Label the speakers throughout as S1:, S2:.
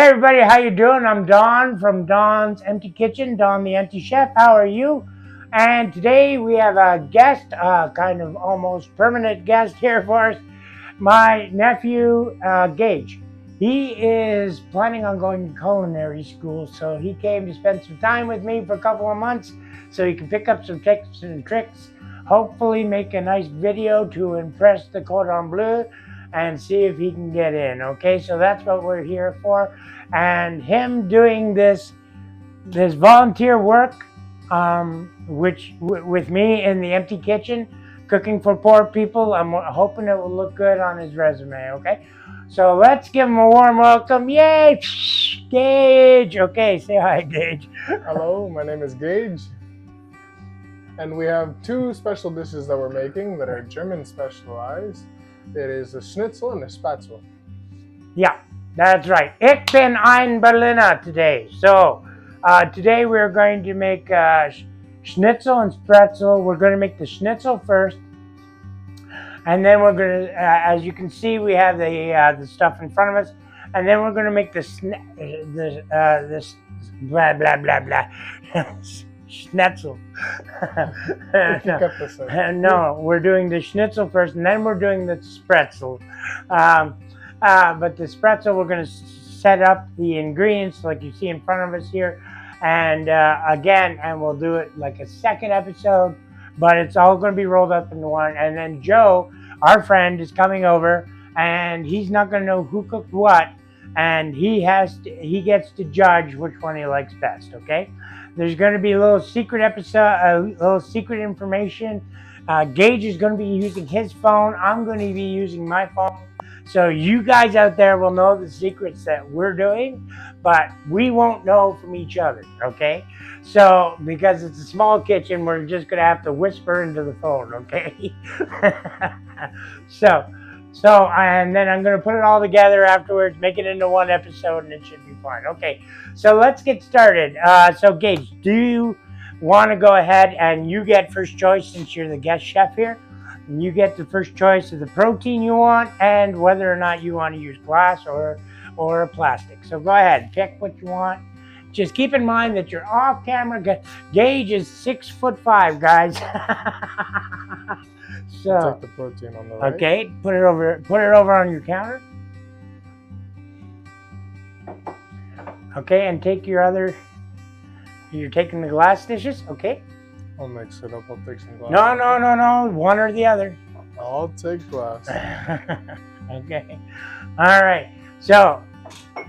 S1: Hey everybody, how you doing? I'm Don from Don's Empty Kitchen, Don the Empty Chef. How are you? And today we have a guest, kind of almost permanent guest here for us, my nephew, Gage. He is planning on going to culinary school, so he came to spend some time with me for a couple of months so he can pick up some tips and tricks, hopefully make a nice video to impress the cordon bleu and see if he can get in. Okay, so that's what we're here for. And him doing this volunteer work, with me in the empty kitchen, cooking for poor people, I'm hoping it will look good on his resume. Okay, so let's give him a warm welcome. Yay, Gage. Okay, say hi, Gage.
S2: Hello, my name is Gage, and we have two special dishes that we're making that are German specialized. It is a Schnitzel and a Spaetzle.
S1: Yeah, that's right. Ich bin ein Berliner today. So today we're going to make Schnitzel and Spaetzle. We're going to make the Schnitzel first, and then we're going to, as you can see, we have the stuff in front of us, and then we're going to make this blah blah blah blah Schnitzel. No, we're doing the Schnitzel first, and then we're doing the Spaetzle. But the Spaetzle, we're going to set up the ingredients like you see in front of us here, and again, and we'll do it like a second episode, but it's all going to be rolled up into one. And then Joe, our friend, is coming over, and he's not going to know who cooked what, and he gets to judge which one he likes best. Okay, there's going to be a little secret episode, a little secret information. Gage is going to be using his phone. I'm going to be using my phone. So you guys out there will know the secrets that we're doing, but we won't know from each other, okay? So, because it's a small kitchen, we're just going to have to whisper into the phone, okay? So, and then I'm going to put it all together afterwards, make it into one episode, and it should be fine. Okay, so let's get started. So, Gage, do you want to go ahead and you get first choice since you're the guest chef here? And you get the first choice of the protein you want and whether or not you want to use glass or a plastic. So go ahead, pick what you want. Just keep in mind that you're off camera. Gage is 6'5", guys. So
S2: take the protein on the right.
S1: Okay, put it over on your counter. Okay, and take your other. You're taking the glass dishes, okay?
S2: I'll mix it up. I'll take some glass.
S1: No. One or the other.
S2: I'll take glass.
S1: Okay. All right. So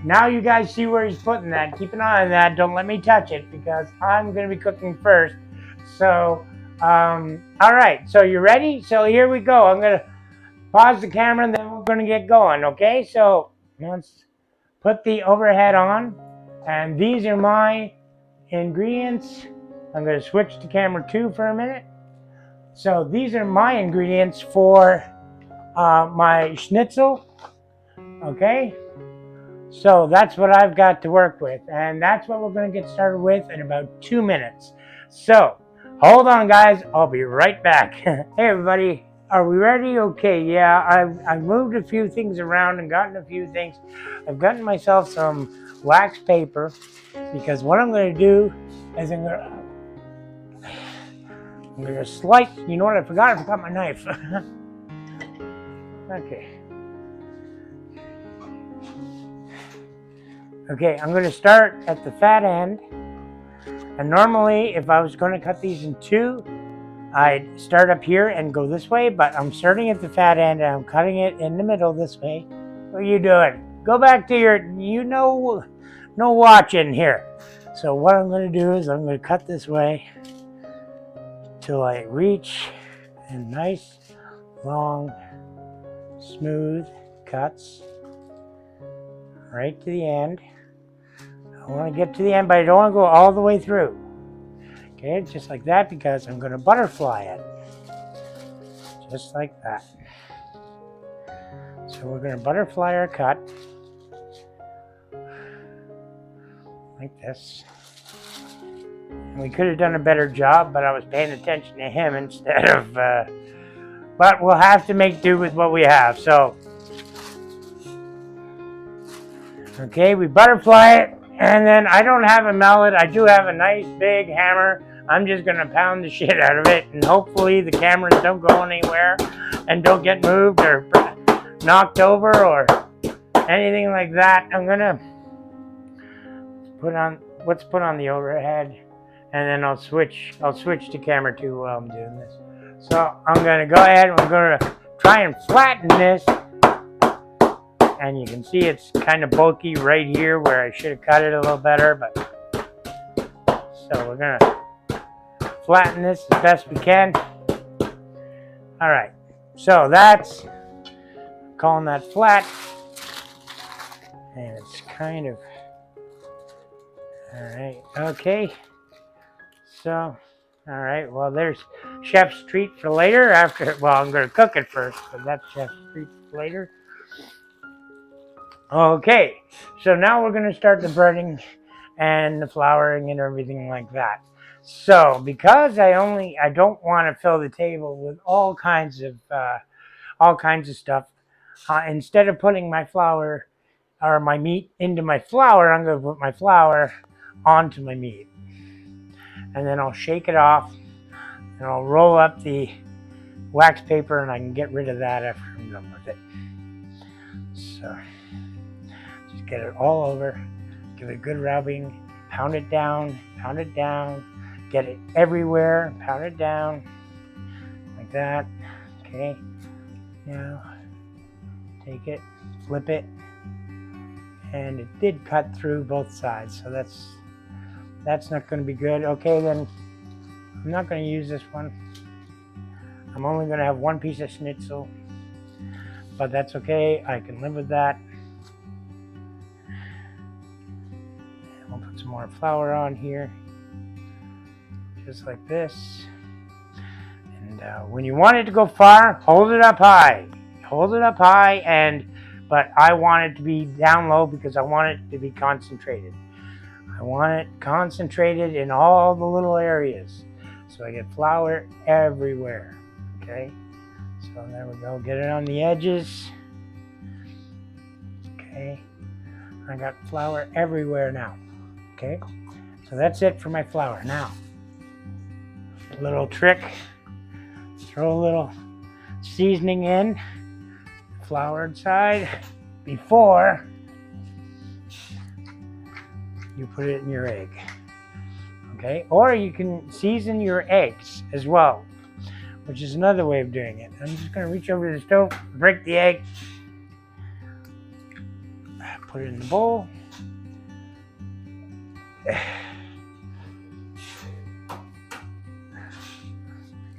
S1: now you guys see where he's putting that. Keep an eye on that. Don't let me touch it because I'm going to be cooking first. So, all right. So you ready? So here we go. I'm going to pause the camera and then we're going to get going. Okay. So let's put the overhead on. And these are my ingredients. I'm going to switch to camera 2 for a minute. So these are my ingredients for my schnitzel. Okay, so that's what I've got to work with, and that's what we're going to get started with in about 2 minutes. So hold on, guys. I'll be right back. Hey everybody, are we ready? Okay, yeah, I've moved a few things around and gotten a few things. I've gotten myself some wax paper because what I'm going to do is I'm going to slice. You know what I forgot? I forgot my knife. Okay, I'm going to start at the fat end. And normally, if I was going to cut these in 2, I'd start up here and go this way. But I'm starting at the fat end and I'm cutting it in the middle this way. What are you doing? Go back to your, no watching here. So what I'm going to do is I'm going to cut this way till I reach in nice, long, smooth cuts right to the end. I want to get to the end, but I don't want to go all the way through. Okay, just like that because I'm going to butterfly it. Just like that. So we're going to butterfly our cut like this. And we could have done a better job, but I was paying attention to him instead of, but we'll have to make do with what we have. So Okay, we butterfly it, and then I don't have a mallet. I do have a nice big hammer. I'm just gonna pound the shit out of it, and hopefully the cameras don't go anywhere and don't get moved or knocked over or anything like that. I'm gonna put on the overhead, and then I'll switch to camera 2 while I'm doing this. So I'm gonna go ahead and we're gonna try and flatten this. And you can see it's kind of bulky right here where I should have cut it a little better, but so we're gonna flatten this as best we can. All right, so that's calling that flat, and it's kind of all right. Okay, so all right. Well, there's chef's treat for later. Well, I'm gonna cook it first, but that's chef's treat for later. Okay, so now we're going to start the breading and the flouring and everything like that. So because I don't want to fill the table with all kinds of stuff. Instead of putting my flour or my meat into my flour, I'm going to put my flour onto my meat, and then I'll shake it off, and I'll roll up the wax paper, and I can get rid of that after I'm done with it. So. Get it all over, give it a good rubbing, pound it down, get it everywhere, pound it down, like that. Okay, now take it, flip it, and it did cut through both sides, so that's not going to be good. Okay, then I'm not going to use this one. I'm only going to have one piece of schnitzel, but that's okay, I can live with that. I'll put some more flour on here, just like this. And when you want it to go far, hold it up high. But I want it to be down low because I want it to be concentrated. I want it concentrated in all the little areas, so I get flour everywhere. Okay, so there we go. Get it on the edges. Okay, I got flour everywhere now. Okay, so that's it for my flour. Now, a little trick, throw a little seasoning in, flour inside, before you put it in your egg. Okay, or you can season your eggs as well, which is another way of doing it. I'm just gonna reach over to the stove, break the egg, put it in the bowl.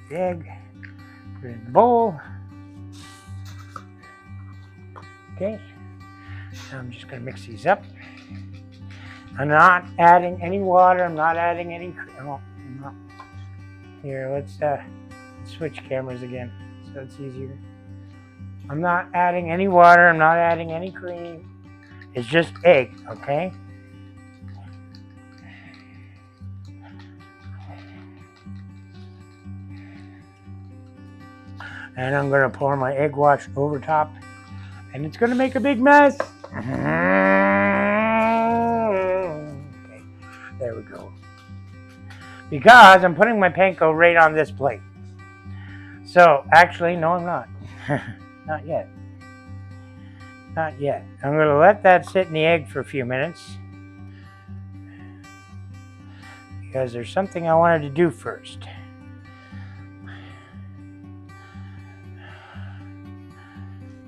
S1: The egg, put it in the bowl. Okay, now I'm just going to mix these up. I'm not adding any water. I'm not adding any cream. Oh, no. Here, let's switch cameras again so it's easier. I'm not adding any water. I'm not adding any cream. It's just egg, okay? And I'm going to pour my egg wash over top, and it's going to make a big mess. Okay, there we go. Because I'm putting my panko right on this plate. So, actually, no, I'm not. Not yet. Not yet. I'm going to let that sit in the egg for a few minutes, because there's something I wanted to do first.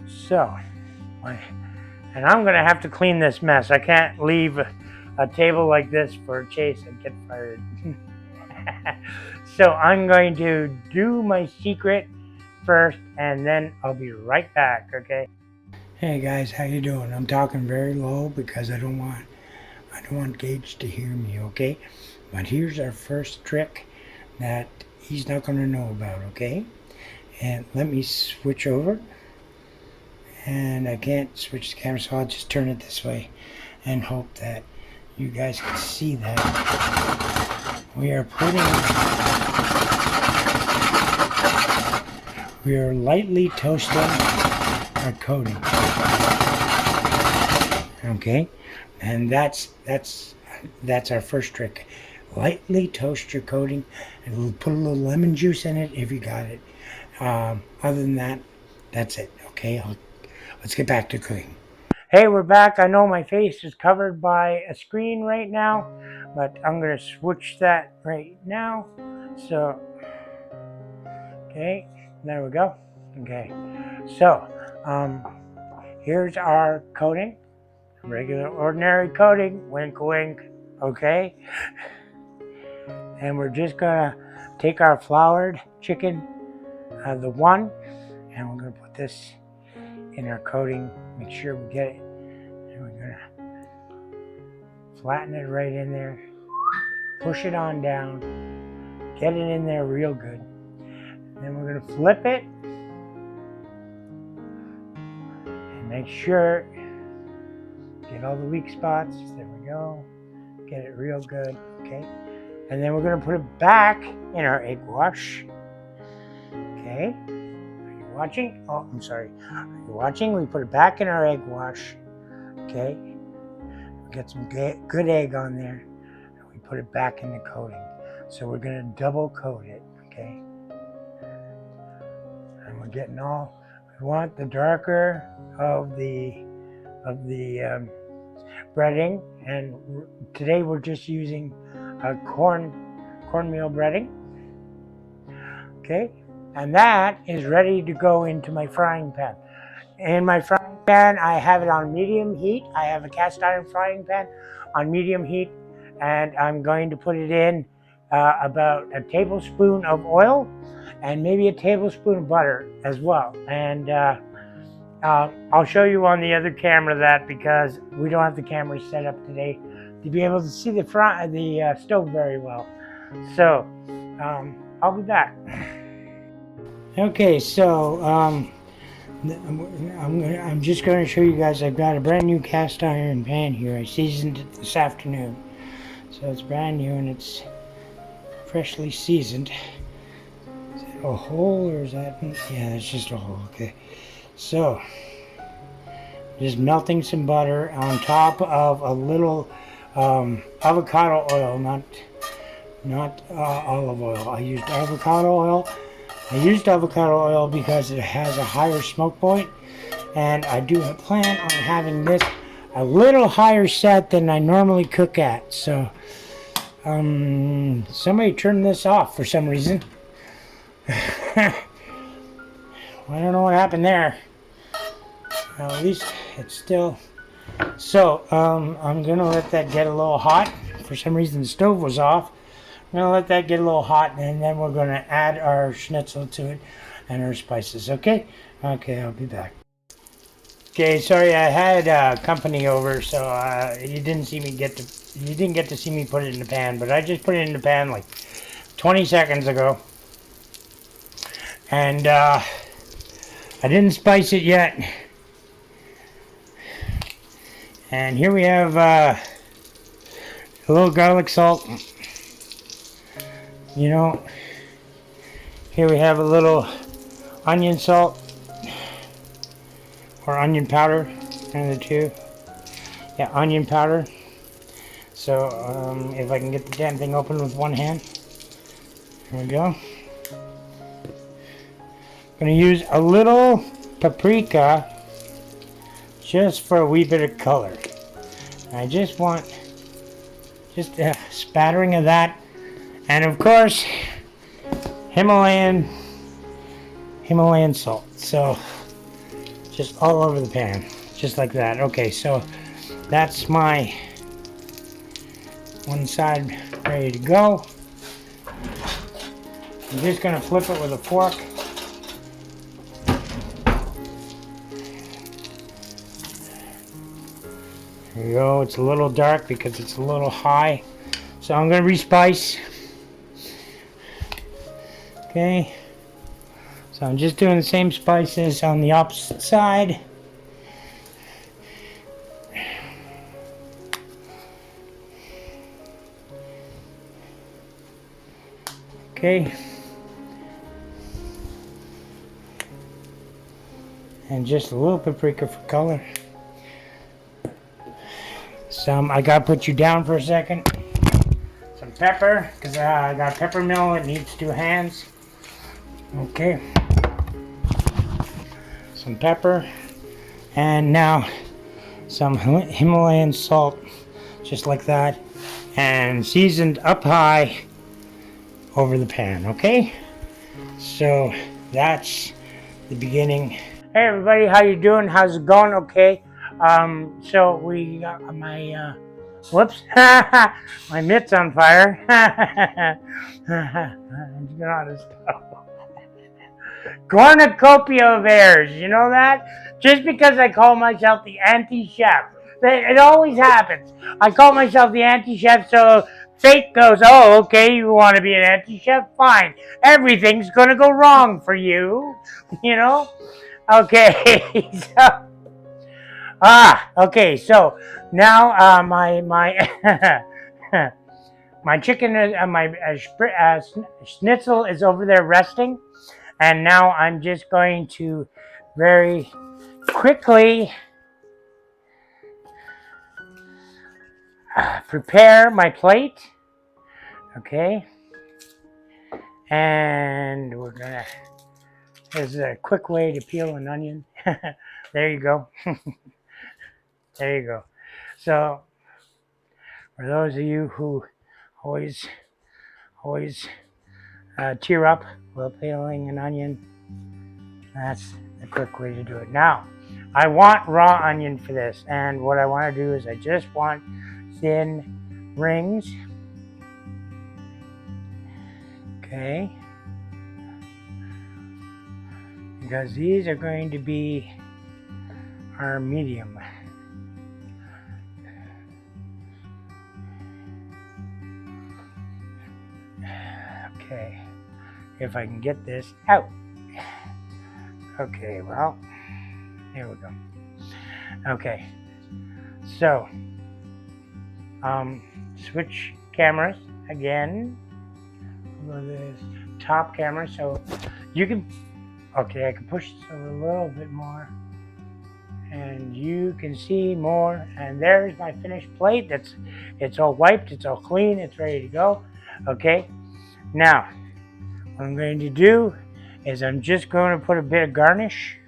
S1: So, and I'm going to have to clean this mess. I can't leave a table like this for Chase and get fired. So I'm going to do my secret first, and then I'll be right back, okay? Hey guys, how you doing? I'm talking very low because I don't want Gage to hear me, okay? But here's our first trick that he's not going to know about, okay? And let me switch over. And I can't switch the camera, so I'll just turn it this way and hope that you guys can see that. We are lightly toasting our coating. Okay, And that's our first trick. Lightly toast your coating and we'll put a little lemon juice in it if you got it. Other than that, that's it. Okay, let's get back to cooking. Hey, we're back. I know my face is covered by a screen right now, but I'm going to switch that right now. So, okay, there we go. Okay, so here's our coating. Regular, ordinary coating. Wink, wink. Okay, and we're just going to take our floured chicken, the one, and we're going to put this in our coating. Make sure we get it. And we're going to flatten it right in there. Push it on down. Get it in there real good. And then we're going to flip it. And make sure, get all the weak spots. There we go. Get it real good. Okay. And then we're going to put it back in our egg wash. Okay. Are you watching? Oh, I'm sorry. Are you watching? We put it back in our egg wash. Okay. We get some good egg on there. And we put it back in the coating. So we're going to double coat it. Okay. And we're getting all, we want the darker of the breading. And today we're just using cornmeal breading. Okay. And that is ready to go into my frying pan. In my frying pan, I have it on medium heat. I have a cast iron frying pan on medium heat, and I'm going to put it in about a tablespoon of oil and maybe a tablespoon of butter as well. And I'll show you on the other camera that, because we don't have the camera set up today to be able to see the stove very well. So I'll be back. Okay, so I'm just going to show you guys. I've got a brand new cast iron pan here. I seasoned it this afternoon, so it's brand new and it's freshly seasoned. Is that a hole or is that? Yeah, it's just a hole. Okay, so just melting some butter on top of a little avocado oil, not olive oil. I used avocado oil. I used avocado oil because it has a higher smoke point, and I do plan on having this a little higher set than I normally cook at. So somebody turned this off for some reason. I don't know what happened there. Well, at least it's still. So I'm gonna let that get a little hot. For some reason the stove was off. I'm going to let that get a little hot, and then we're going to add our schnitzel to it and our spices. Okay? Okay, I'll be back. Okay, sorry, I had company over, so you didn't get to see me put it in the pan, but I just put it in the pan like 20 seconds ago. And I didn't spice it yet. And here we have a little garlic salt. You know, here we have a little onion salt or onion powder, one of the two. Yeah, onion powder. So if I can get the damn thing open with one hand. Here we go. I'm going to use a little paprika just for a wee bit of color. I just want just a spattering of that. And of course, Himalayan salt. So just all over the pan, just like that. Okay, so that's my one side ready to go. I'm just gonna flip it with a fork. There you go. It's a little dark because it's a little high. So I'm gonna respice. Okay, so I'm just doing the same spices on the opposite side. Okay, and just a little paprika for color. I gotta put you down for a second. Some pepper, because I got pepper mill, it needs 2 hands. Okay. Some pepper. And now some Himalayan salt, just like that. And seasoned up high over the pan, okay? So that's the beginning. Hey everybody, how you doing? How's it going? Okay. So we got my whoops, my mitt's on fire. Cornucopia of airs, you know that? Just because I call myself the anti-chef. It always happens. I call myself the anti-chef, so fate goes, oh, okay, you want to be an anti-chef? Fine. Everything's going to go wrong for you, you know? Okay, so... okay, so now my my chicken is, schnitzel is over there resting, and now I'm just going to very quickly prepare my plate. Okay, and we're gonna. There's a quick way to peel an onion. There you go. There you go. So, for those of you who always tear up while peeling an onion, that's a quick way to do it. Now, I want raw onion for this, and what I want to do is I just want thin rings. Okay. Because these are going to be our medium. Okay, if I can get this out. Okay, well, here we go. Okay, so, switch cameras again. Go to this top camera, so you can, okay, I can push this over a little bit more, and you can see more, and there's my finished plate. It's all wiped, it's all clean, it's ready to go. Okay. Now, what I'm going to do is I'm just going to put a bit of garnish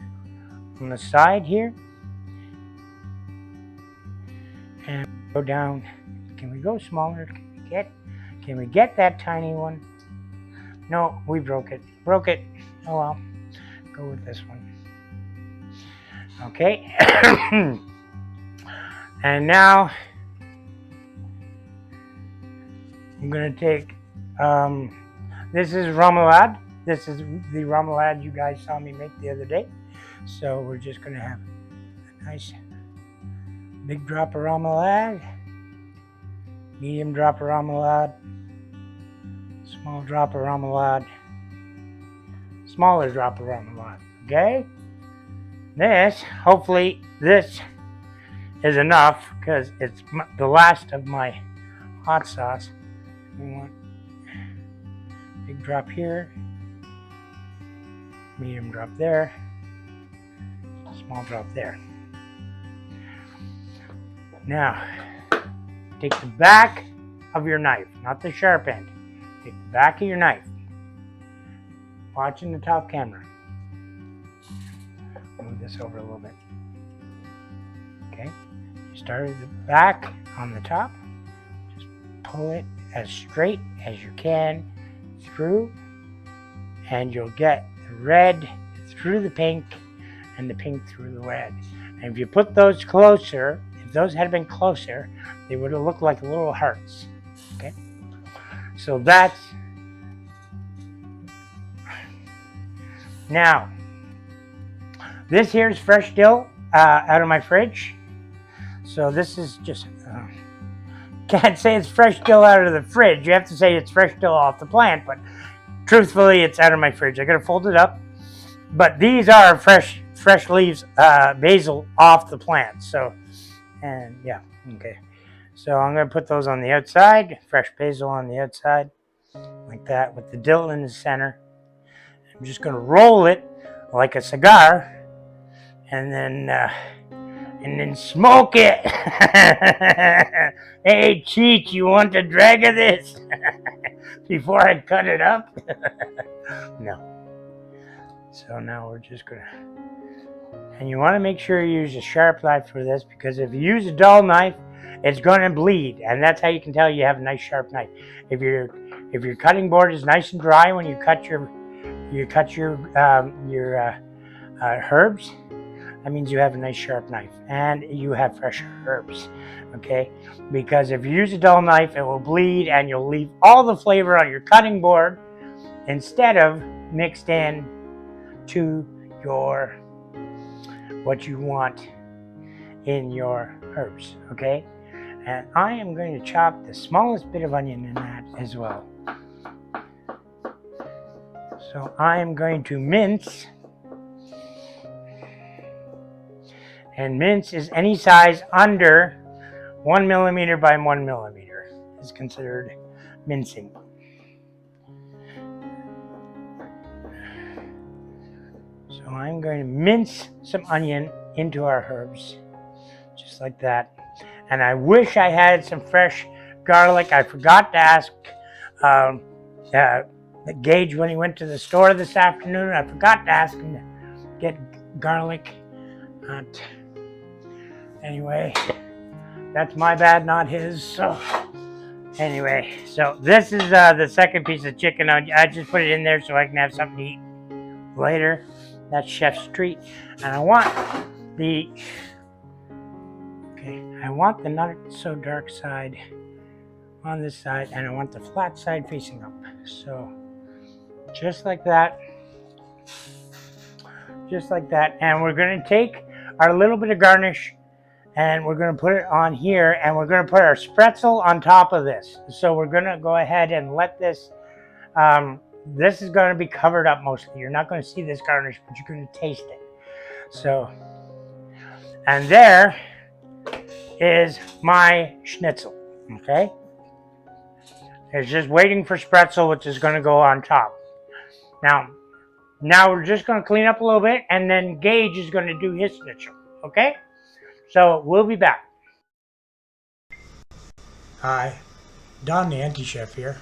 S1: on the side here. And go down. Can we go smaller? Can we get that tiny one? No, we broke it. Broke it. Oh well. Go with this one. Okay. And now I'm going to take this is remoulade. This is the remoulade you guys saw me make the other day. So we're just going to have a nice big drop of remoulade, medium drop of remoulade, small drop of remoulade, smaller drop of remoulade. Okay? This, hopefully this is enough because it's the last of my hot sauce. We want big drop here, medium drop there, small drop there. Now, take the back of your knife, not the sharp end. Take the back of your knife. Watching the top camera. Move this over a little bit. Okay, you start at the back on the top. Just pull it as straight as you can through, and you'll get the red through the pink and the pink through the red. And if you put those closer, if those had been closer, they would have looked like little hearts. Okay, so that's now. This here is fresh dill out of my fridge. So this is just can't say it's fresh dill out of the fridge. You have to say it's fresh dill off the plant, but truthfully, it's out of my fridge. I gotta fold it up. But these are fresh leaves, basil off the plant. So, and yeah, okay. So I'm gonna put those on the outside, fresh basil on the outside, like that, with the dill in the center. I'm just gonna roll it like a cigar, and then and then smoke it. Hey, Cheech, you want the drag of this before I cut it up? No. So now we're just gonna, and you want to make sure you use a sharp knife for this, because if you use a dull knife, it's going to bleed, and that's how you can tell you have a nice sharp knife. If your cutting board is nice and dry when you cut your herbs, that means you have a nice sharp knife and you have fresh herbs. Okay, because if you use a dull knife, it will bleed and you'll leave all the flavor on your cutting board instead of mixed in to your what you want in your herbs. Okay, and I am going to chop the smallest bit of onion in that as well. So I am going to mince, and mince is any size under 1 millimeter by 1 millimeter is considered mincing. So I'm going to mince some onion into our herbs, just like that. And I wish I had some fresh garlic. I forgot to ask Gage when he went to the store this afternoon. I forgot to ask him to get garlic. Anyway, that's my bad, not his. So anyway, so this is the second piece of chicken. I just put it in there so I can have something to eat later. That's chef's treat. And I want the not so dark side on this side, and I want the flat side facing up. So just like that. Just like that. And we're going to take our little bit of garnish and we're going to put it on here, and we're going to put our Spaetzle on top of this. So we're going to go ahead and let this, this is going to be covered up mostly. You're not going to see this garnish, but you're going to taste it. So, and there is my schnitzel, okay? It's just waiting for Spaetzle, which is going to go on top. Now we're just going to clean up a little bit, and then Gage is going to do his schnitzel, okay? So we'll be back. Hi, Don the Anti-Chef here.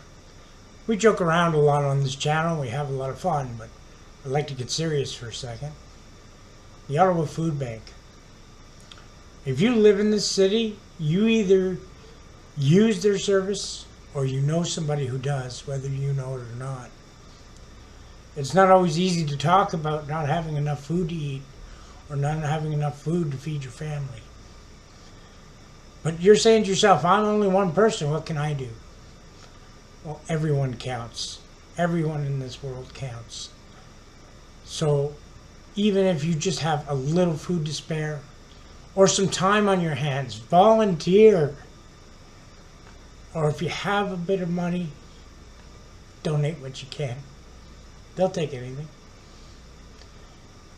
S1: We joke around a lot on this channel. We have a lot of fun, but I'd like to get serious for a second. The Ottawa Foodbank. If you live in this city, you either use their service or you know somebody who does, whether you know it or not. It's not always easy to talk about not having enough food to eat or not having enough food to feed your family. But you're saying to yourself, I'm only one person, what can I do? Well, everyone counts. Everyone in this world counts. So even if you just have a little food to spare or some time on your hands, volunteer. Or if you have a bit of money, donate what you can. They'll take anything.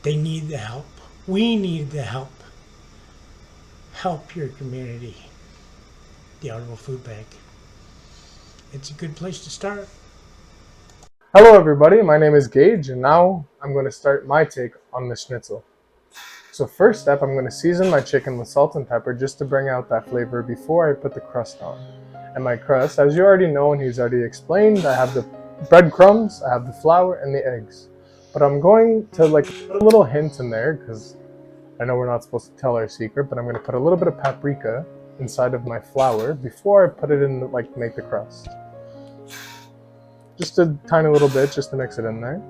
S1: They need the help. We need the help. Help your community. The Ottawa Foodbank. It's a good place to start.
S2: Hello everybody, my name is Gage, and now I'm going to start my take on the schnitzel. So first step, I'm going to season my chicken with salt and pepper just to bring out that flavor before I put the crust on. And my crust, as you already know and he's already explained, I have the breadcrumbs, I have the flour, and the eggs. But I'm going to put a little hint in there, because I know we're not supposed to tell our secret, but I'm going to put a little bit of paprika inside of my flour before I put it in, make the crust. Just a tiny little bit, just to mix it in there.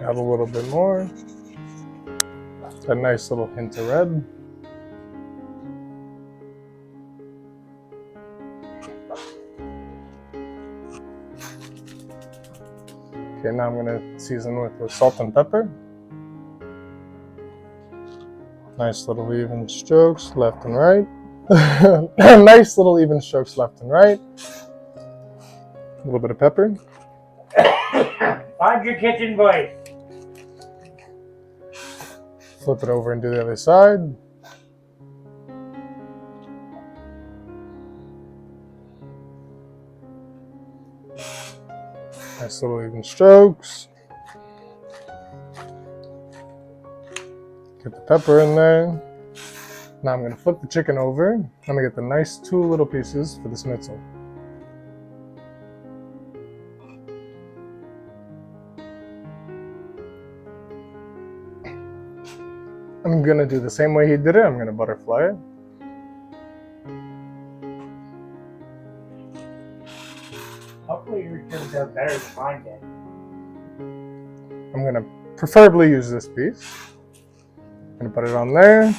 S2: Add a little bit more. A nice little hint of red. Okay, now I'm going to season with the salt and pepper. Nice little even strokes left and right. Nice little even strokes left and right. A little bit of pepper.
S1: Mind your kitchen, boy.
S2: Flip it over and do the other side. Nice little even strokes. Get the pepper in there. Now I'm going to flip the chicken over. I'm going to get the nice 2 little pieces for the schnitzel. I'm going to do the same way he did it. I'm going to butterfly it.
S1: Hopefully yours turns out better than mine did.
S2: I'm going to preferably use this piece. I'm going to put it on there.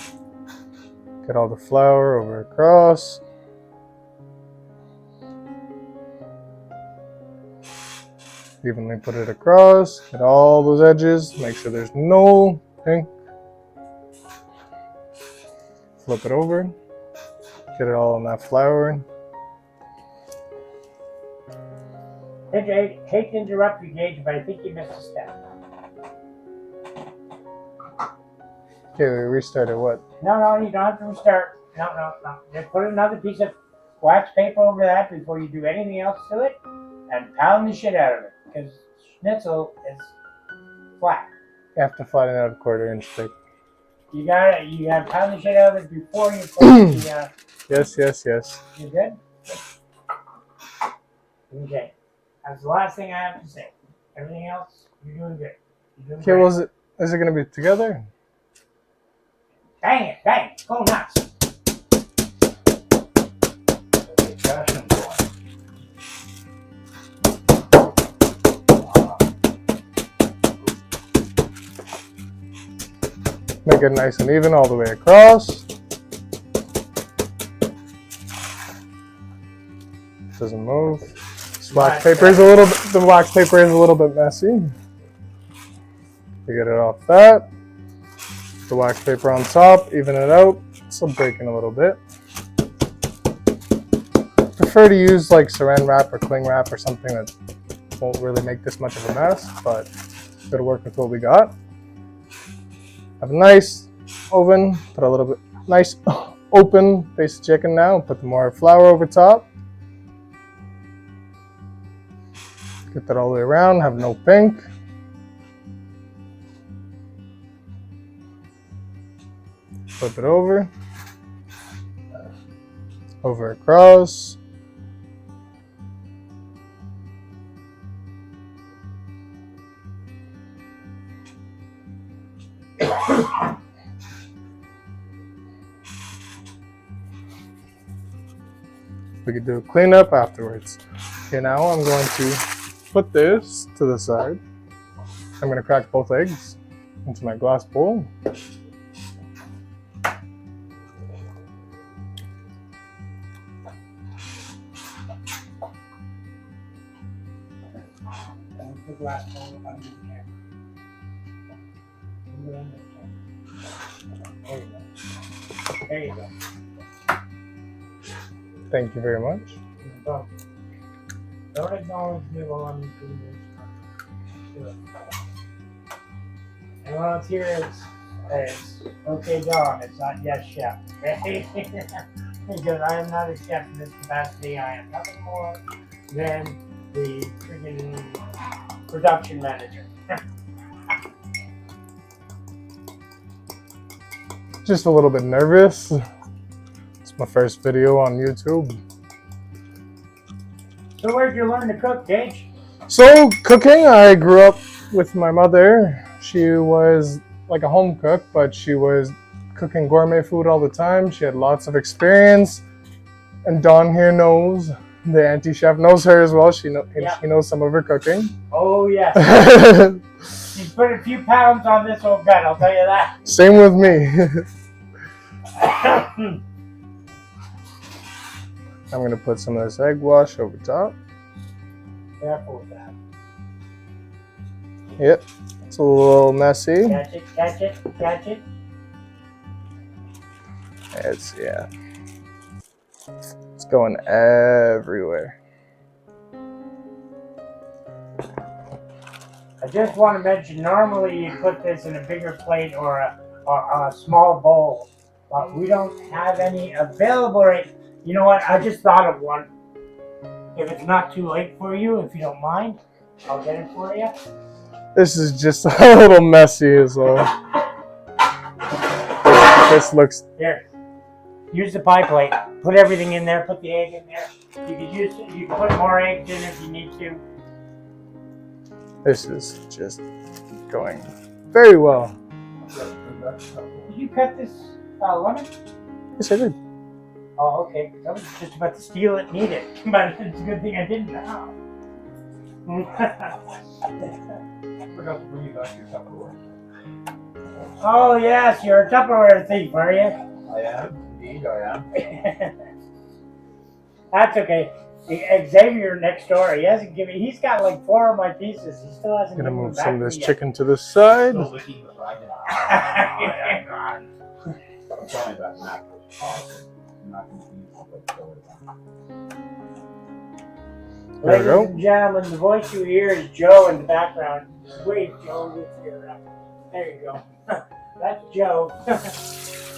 S2: Get all the flour over across. Evenly put it across. Get all those edges. Make sure there's no pink. Flip it over. Get it all on that flour.
S1: Hey, hate to interrupt you, Gage, but I think you missed a step.
S2: Okay, we restarted what?
S1: No, you don't have to restart. No. Just put another piece of wax paper over that before you do anything else to it, and pound the shit out of it, because schnitzel is flat.
S2: You have to flatten out a 1/4 inch thick.
S1: You gotta pound the shit out of it before you put the,
S2: Yes.
S1: You good? Okay. That's the last thing I have to say. Everything else, you're doing good. You're doing
S2: Okay,
S1: great.
S2: well, is it going to be together?
S1: Bang it, go nuts.
S2: Make it nice and even all the way across. Doesn't move. The wax paper is a little bit messy. You get it off that. The wax paper on top, even it out. Still breaking a little bit. Prefer to use like saran wrap or cling wrap or something that won't really make this much of a mess, but gotta work with what we got. Have a nice oven, put a little bit nice open piece of chicken now, put more flour over top. Get that all the way around, have no pink. Flip it over across. We could do a cleanup afterwards. Okay, now I'm going to put this to the side. I'm going to crack both eggs into my glass bowl.
S1: The glass bowl under the camera. There you go.
S2: Thank you very much.
S1: Don't acknowledge me while I'm doing this. And while it's here, it's okay, John. It's not yes, chef. Okay? Because I am not a chef in this capacity. I am nothing more than the freaking production manager.
S2: Just a little bit nervous. It's my first video on YouTube.
S1: So where'd you learn to cook, Gage?
S2: So cooking, I grew up with my mother. She was like a home cook, but she was cooking gourmet food all the time. She had lots of experience. And Dawn here knows, the auntie chef knows her as well. She knows some of her cooking.
S1: Oh yes. She's put a few pounds on this old gut, I'll tell you that.
S2: Same with me. I'm going to put some of this egg wash over top.
S1: Careful with that.
S2: Yep, it's a little messy.
S1: Catch it.
S2: It's going everywhere.
S1: I just want to mention, normally you put this in a bigger plate or a small bowl, but we don't have any available right. You know what? I just thought of one. If it's not too late for you, if you don't mind, I'll get it for you.
S2: This is just a little messy as well. This looks...
S1: Here. Use the pie plate. Put everything in there. Put the egg in there. You can put more eggs in if you need to.
S2: This is just going very well.
S1: Did you cut this lemon?
S2: Yes, I did.
S1: Oh, okay. I was just about to steal it and eat it, but it's a good thing I didn't now.
S3: I forgot to bring you back your Tupperware.
S1: Oh, yes, you're a Tupperware thief, are you?
S3: I am, indeed I am.
S1: That's okay. Xavier next door, he hasn't given. He's got like 4 of my pieces. He still hasn't.
S2: I'm gonna
S1: given
S2: move
S1: them
S2: some of
S1: back
S2: this
S1: to me
S2: chicken to the side.
S3: Still licking the side. I'm sorry about that. I'm not confused, but go with
S2: There we
S1: Ladies
S2: go.
S1: and gentlemen, the voice you hear is Joe in the background. Wait, Joe, with your, there you go. That's Joe.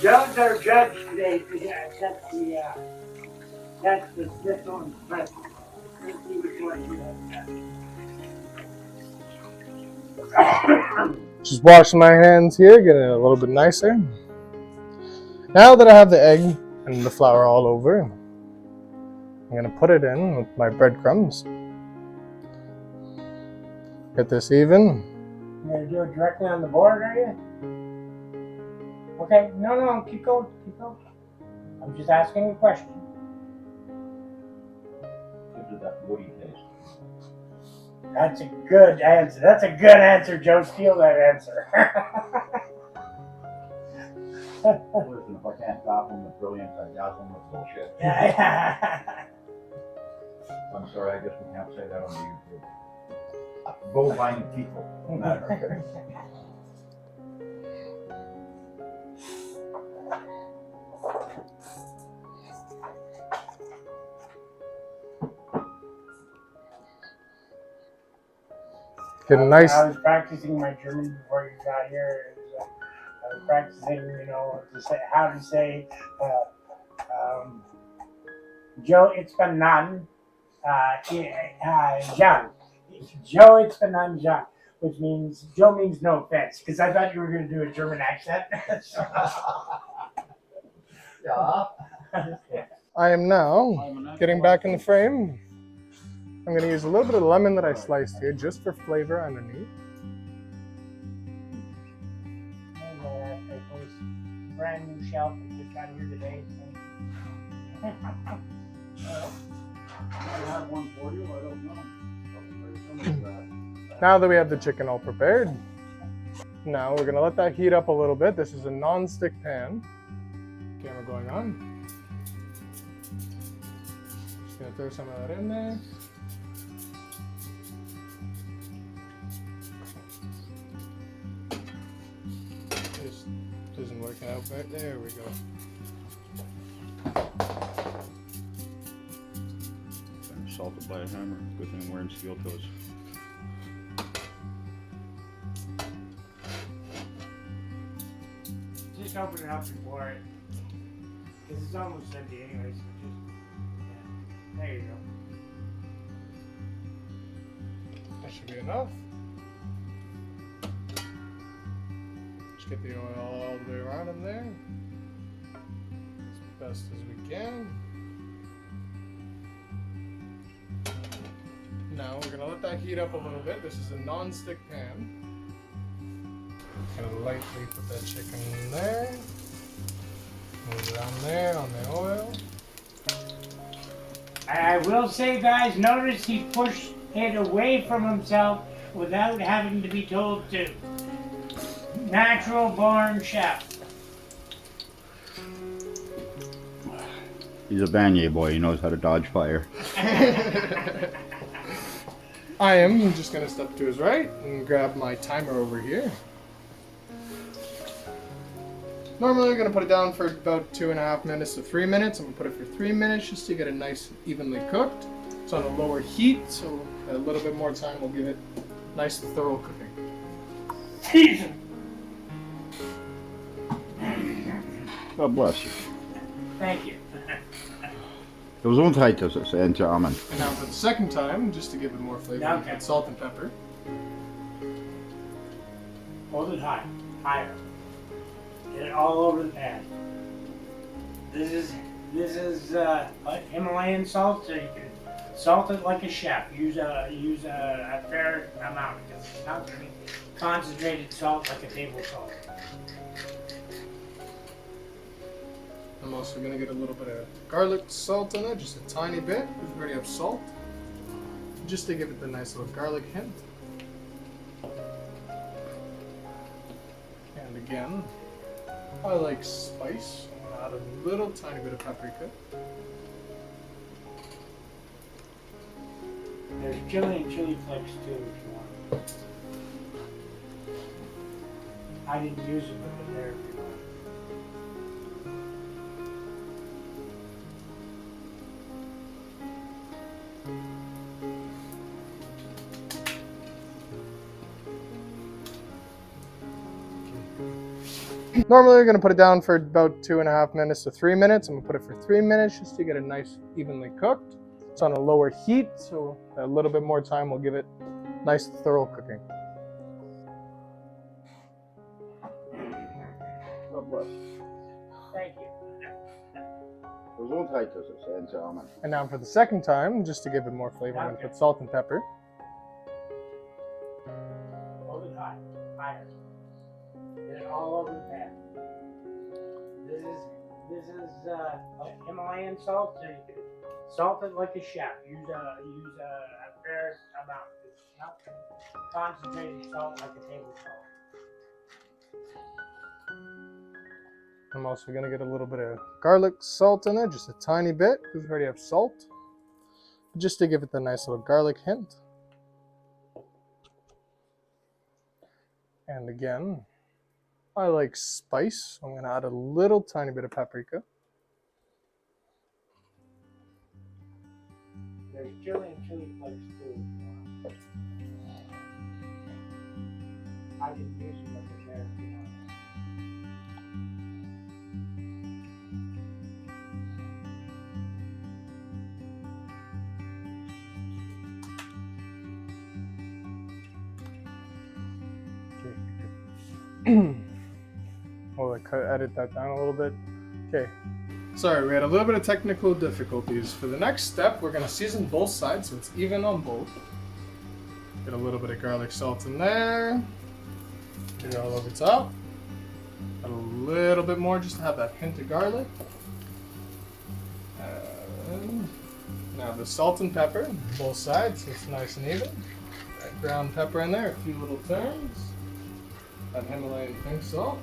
S1: Joe's our judge today. That's the Schnitzel and Spaetzle. Let's see which one you have.
S2: Just washing my hands here, getting it a little bit nicer. Now that I have the egg and the flour all over, I'm gonna put it in with my breadcrumbs. Get this even.
S1: You're going to do it directly on the board, are you? Okay, no, keep going. I'm just asking a question.
S3: Gives it that woody taste.
S1: That's a good answer. Joe. Steal that answer.
S3: Listen, if I can't top them with brilliance, I got them with bullshit. I'm sorry, I guess we can't say that on the YouTube. Bovine people. No matter.
S2: Get nice.
S1: I was practicing my German before you got here. I was practicing, how to say, Joe, it's bananen, Jean. Joe, it's bananen, Jean, which means, Joe means no offense, because I thought you were going to do a German accent.
S3: Yeah.
S2: I am now getting back in the frame. I'm going to use a little bit of lemon that I sliced here just for flavor underneath.
S1: Brand new shelf that just got here today.
S3: I have one for you, I don't know.
S2: Now that we have the chicken all prepared, now we're going to let that heat up a little bit. This is a non-stick pan. Camera going on. Just going to throw some of that in there. Just isn't working out right there. We go.
S3: I'm assaulted by a hammer. Good thing I'm wearing steel toes.
S1: Just open it up and pour it. Because it's almost empty anyway, so just, there you go.
S2: That should be enough. Just get the oil all the way around in there. As best as we can. Now we're going to let that heat up a little bit. This is a non-stick pan. Going to lightly put that chicken in there. Move it on there on the oil.
S1: I will say, guys, notice he pushed it away from himself without having to be told to. Natural born chef.
S3: He's a Vanier boy, he knows how to dodge fire.
S2: I am just going to step to his right and grab my timer over here. Normally I'm going to put it down for about 2.5 minutes to 3 minutes. I'm going to put it for 3 minutes just to get it nice and evenly cooked. It's on a lower heat, so a little bit more time will give it nice and thorough cooking.
S1: Season.
S3: God bless you.
S1: Thank you.
S3: Gesundheit is het, en amen.
S2: And now for the second time, just to give it more flavor, we put salt and pepper.
S1: Hold it high, higher. Get it all over the pan. This is Himalayan salt, so you can salt it like a chef. Use a fair amount because it's not going to be concentrated salt like a table salt.
S2: I'm also going to get a little bit of garlic salt in it, just a tiny bit, because we already have salt. Just to give it the nice little garlic hint. And again, I like spice. I'm going to add a little tiny bit of paprika.
S1: There's chili and chili flakes too if you want. I didn't use them, but they're there if you want.
S2: Normally we're going to put it down for about 2.5 minutes to 3 minutes. I'm going to put it for 3 minutes just to get it nice, evenly cooked. It's on a lower heat, so a little bit more time will give it nice, thorough cooking.
S3: God bless.
S1: Thank you.
S3: Gesundheit is het, en amen.
S2: And now for the second time, just to give it more flavor, I'm going to put salt and pepper.
S1: Hold it high, higher. Get it all over the pan. This is Himalayan salt, so you can salt it like a chef. Use a fair amount. It's not concentrated salt like a table salt.
S2: I'm also going to get a little bit of garlic salt in it, just a tiny bit, because we already have salt. Just to give it the nice little garlic hint. And again, I like spice. I'm going to add a little tiny bit of paprika.
S1: There's chili and chili flakes too if you want. I didn't use them, but they're there if you want.
S2: I'll edit that down a little bit. Okay. Sorry, we had a little bit of technical difficulties. For the next step, we're going to season both sides so it's even on both. Get a little bit of garlic salt in there. Get it all over top. Add a little bit more just to have that hint of garlic. And now the salt and pepper, both sides, so it's nice and even. That ground pepper in there, a few little turns. That Himalayan pink salt.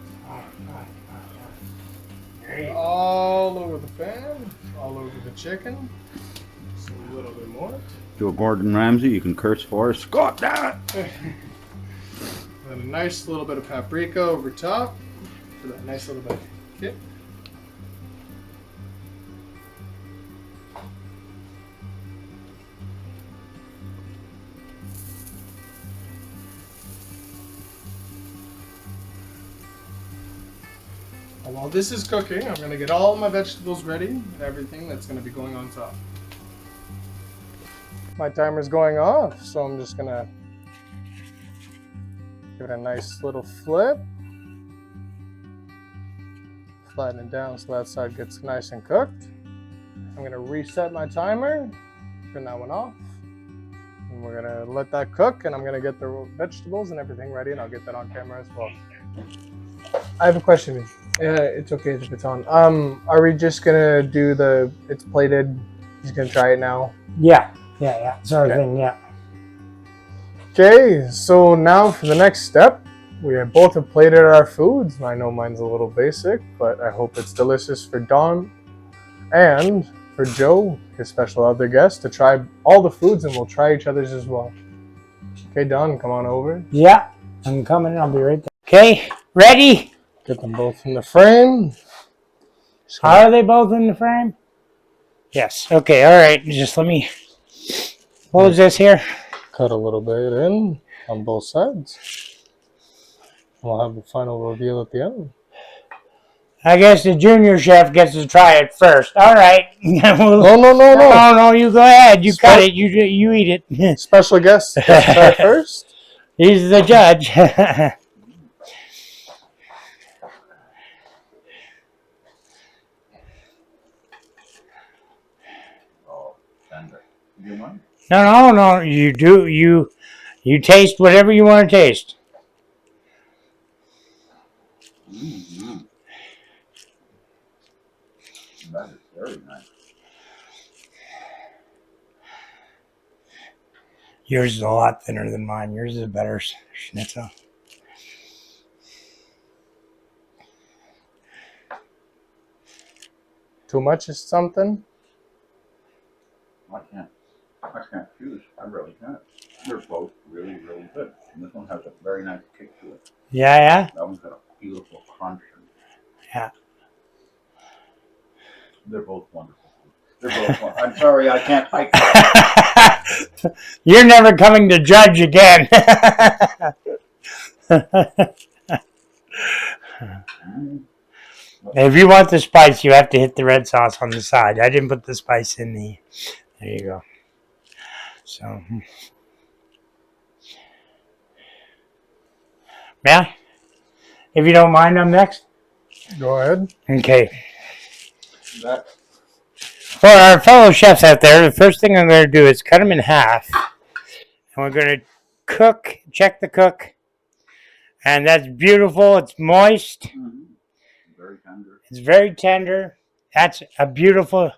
S2: All over the pan, all over the chicken. Just a little bit more.
S3: Do a Gordon Ramsay, you can curse for us. Got that!
S2: Then a nice little bit of paprika over top for that nice little bit of kick. And while this is cooking, I'm going to get all my vegetables ready and everything that's going to be going on top. My timer's going off, so I'm just going to give it a nice little flip. Flatten it down so that side gets nice and cooked. I'm going to reset my timer, turn that one off. And we're going to let that cook, and I'm going to get the vegetables and everything ready, and I'll get that on camera as well. I have a question. It's okay if it's on. Are we just gonna do it's plated? He's gonna try it now.
S1: Yeah. Sort of
S2: Okay.
S1: thing, yeah.
S2: Okay, so now for the next step, we have both have plated our foods. I know mine's a little basic, but I hope it's delicious for Don and for Joe, his special other guest, to try all the foods, and we'll try each other's as well. Okay, Don, come on over.
S1: Yeah, I'm coming. I'll be right there. Okay, ready?
S2: Get them both in the frame.
S1: Are they both in the frame? Yes. Okay, all right. Just let me close this here.
S2: Cut a little bit in on both sides. We'll have the final reveal at the end.
S1: I guess the junior chef gets to try it first. All right.
S2: No, no, no, no.
S1: No, you go ahead. You cut it. You eat it.
S2: Special guest gets to try it first.
S1: He's the judge.
S3: Oh, tender. You want?
S1: No. You do. You taste whatever you want to taste.
S3: Mm-hmm. That is very nice.
S1: Yours is a lot thinner than mine. Yours is a better schnitzel.
S2: Too much is something.
S3: I can't choose. I really can't. They're both really, really good. And this one has a very nice kick to it.
S1: Yeah.
S3: That one's got a beautiful crunch.
S1: Yeah.
S3: They're both wonderful. They're both wonderful. I'm sorry, I can't.
S1: You're never coming to judge again. If you want the spice, you have to hit the red sauce on the side. I didn't put the spice in the... There you go. So... Yeah? If you don't mind, I'm next?
S2: Go ahead.
S1: Okay.
S3: That,
S1: For our fellow chefs out there, the first thing I'm going to do is cut them in half. And we're going to check the cook. And that's beautiful. It's moist.
S3: very tender.
S1: It's very tender. That's a beautiful,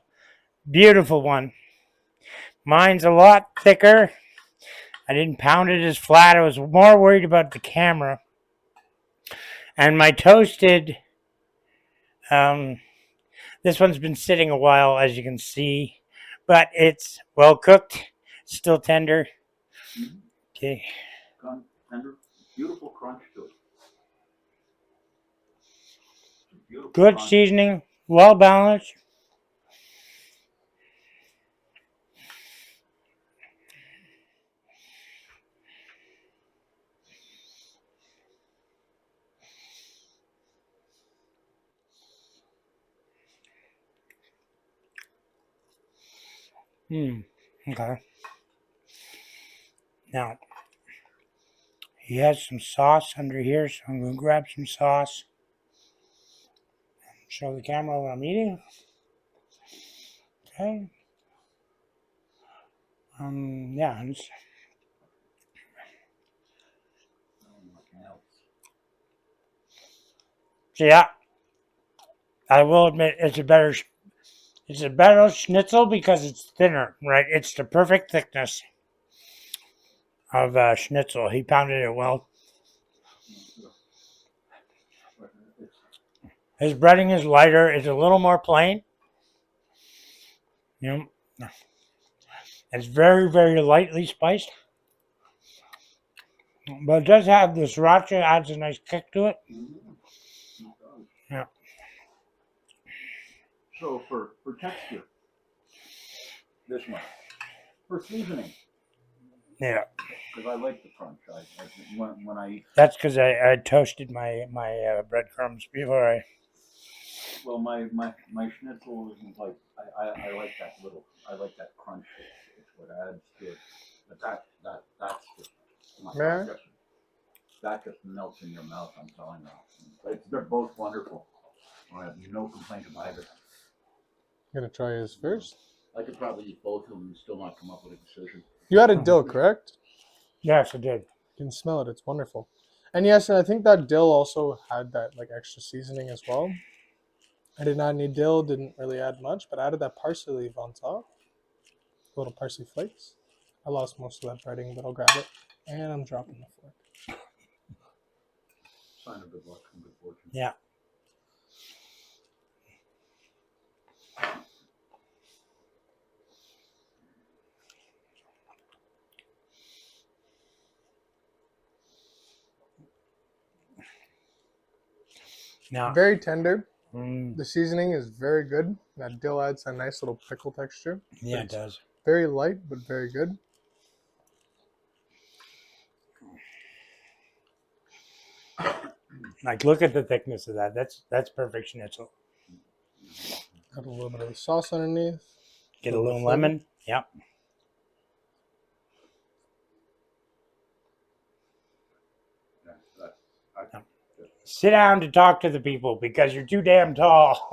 S1: beautiful one. Mine's a lot thicker. I didn't pound it as flat. I was more worried about the camera. And my toasted, this one's been sitting a while, as you can see. But it's well cooked. Still tender. Okay.
S3: Tender, beautiful crunch to it. Beautiful
S1: Good
S3: crunch.
S1: seasoning. Well balanced. Okay. Now, he has some sauce under here, so I'm going to grab some sauce. Show the camera what I'm eating. Okay. Yeah. So yeah, I will admit it's a better schnitzel because it's thinner, right? It's the perfect thickness of schnitzel. He pounded it well. His breading is lighter. It's a little more plain. You know, it's very, very lightly spiced. But it does have the sriracha, adds a nice kick to it. Yeah.
S3: So for texture, this one. For seasoning,
S1: Yeah.
S3: because I like the crunch. When I
S1: That's because I toasted my breadcrumbs before I...
S3: well my schnitzel isn't like I like that crunch. It's what adds to it. But that's just that just melts in your mouth. I'm telling you. They're both wonderful. I have no complaint about either.
S2: I'm gonna try his first.
S3: I could probably eat both of them and still not come up with a decision.
S2: You added dill, correct?
S1: Yes, I did.
S2: You can smell it. It's wonderful. And yes, I think that dill also had that like extra seasoning as well. I did not need dill. Didn't really add much, but I added that parsley leaf on top. Little parsley flakes. I lost most of that breading, but I'll grab it. And I'm dropping the fork.
S3: Sign of good luck and good fortune.
S1: Yeah. Now,
S2: very tender. The seasoning is very good. That dill adds a nice little pickle texture.
S1: Yeah, it does.
S2: Very light, but very good.
S1: Like, look at the thickness of that. That's perfect schnitzel.
S2: Got a little bit of the sauce underneath.
S1: Get a little lemon. Yep. Sit down to talk to the people because you're too damn tall.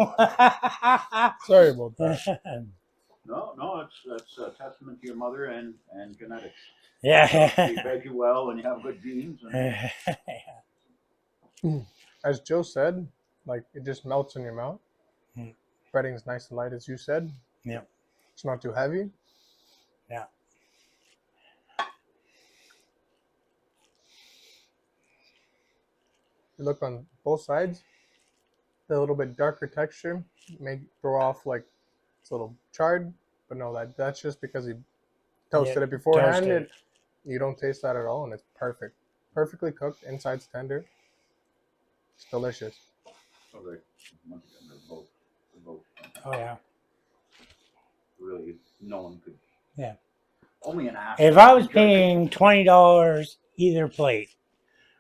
S2: Sorry about that.
S3: No, that's a testament to your mother and genetics.
S1: Yeah.
S3: She fed you well, and you have good genes. And
S2: As Joe said, like it just melts in your mouth. Breading's nice and light, as you said.
S1: Yeah.
S2: It's not too heavy.
S1: Yeah.
S2: You look on both sides, the little bit darker texture may throw off like it's a little charred, but no, that's just because he toasted it beforehand.
S1: Toasted.
S2: You don't taste that at all, and it's perfect. Perfectly cooked, inside's tender. It's delicious.
S3: so once again, they're both.
S1: Oh yeah.
S3: Really, no one could.
S1: Yeah.
S3: Only an ass.
S1: If I was paying $20 either plate,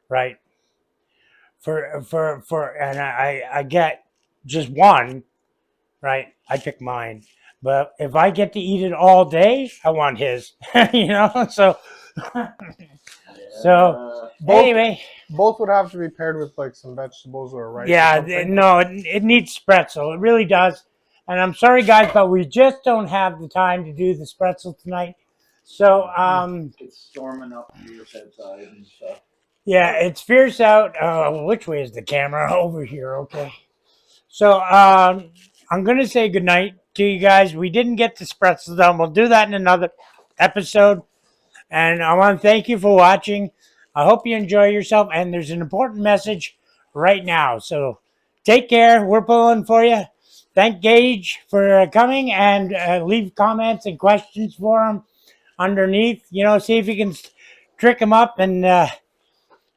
S1: right? And I get just one, right? I pick mine. But if I get to eat it all day, I want his. You know? So anyway.
S2: Both would have to be paired with like some vegetables or rice.
S1: Yeah,
S2: or something.
S1: no, it needs spretzel. It really does. And I'm sorry, guys, but we just don't have the time to do the spretzel tonight. So,
S3: It's storming up to your bedside and stuff.
S1: yeah, it's fierce out. Which way is the camera? Over here, okay. So, I'm going to say goodnight to you guys. We didn't get the spretzel done. We'll do that in another episode. And I want to thank you for watching. I hope you enjoy yourself. And there's an important message right now. So, take care. We're pulling for you. Thank Gage for coming, and leave comments and questions for him underneath. You know, see if you can trick him up and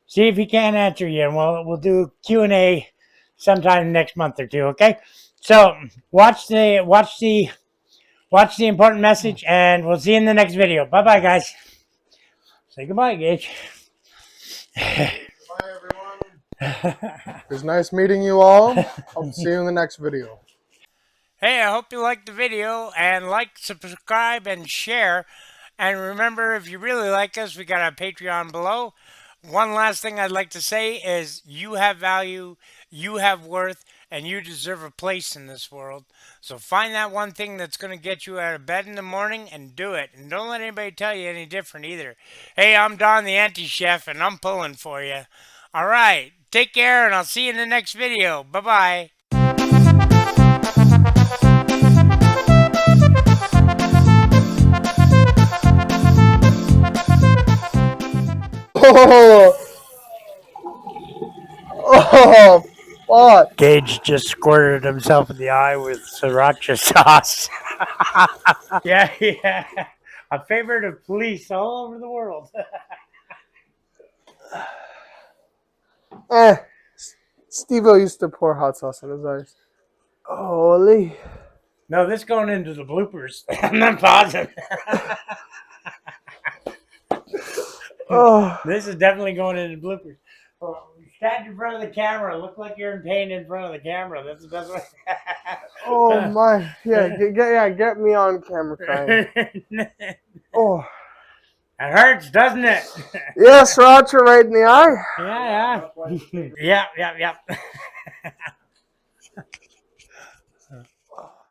S1: see if he can answer you. And we'll do Q&A sometime next month or two. Okay. So watch the important message, and we'll see you in the next video. Bye bye, guys. Say goodbye, Gage.
S2: Bye, everyone. It was nice meeting you all. I'll see you in the next video.
S1: Hey, I hope you liked the video, and like, subscribe, and share. And remember, if you really like us, we got a Patreon below. One last thing I'd like to say is you have value, you have worth, and you deserve a place in this world. So find that one thing that's going to get you out of bed in the morning and do it. And don't let anybody tell you any different either. Hey, I'm Don the Anti-Chef, and I'm pulling for you. All right, take care, and I'll see you in the next video. Bye-bye.
S2: Oh, fuck.
S1: Gage just squirted himself in the eye with sriracha sauce. Yeah. A favorite of police all over the world.
S2: Steve-O used to pour hot sauce on his eyes. Holy.
S1: No, this going into the bloopers. I'm not pausing.
S2: Oh.
S1: This is definitely going into bloopers. Oh, stand in front of the camera. Look like you're in pain in front of the camera. That's the best way.
S2: Oh my. Yeah, get me on camera crying. Oh.
S1: It hurts, doesn't it?
S2: Yeah, sriracha right in the eye.
S1: Yeah. Yeah.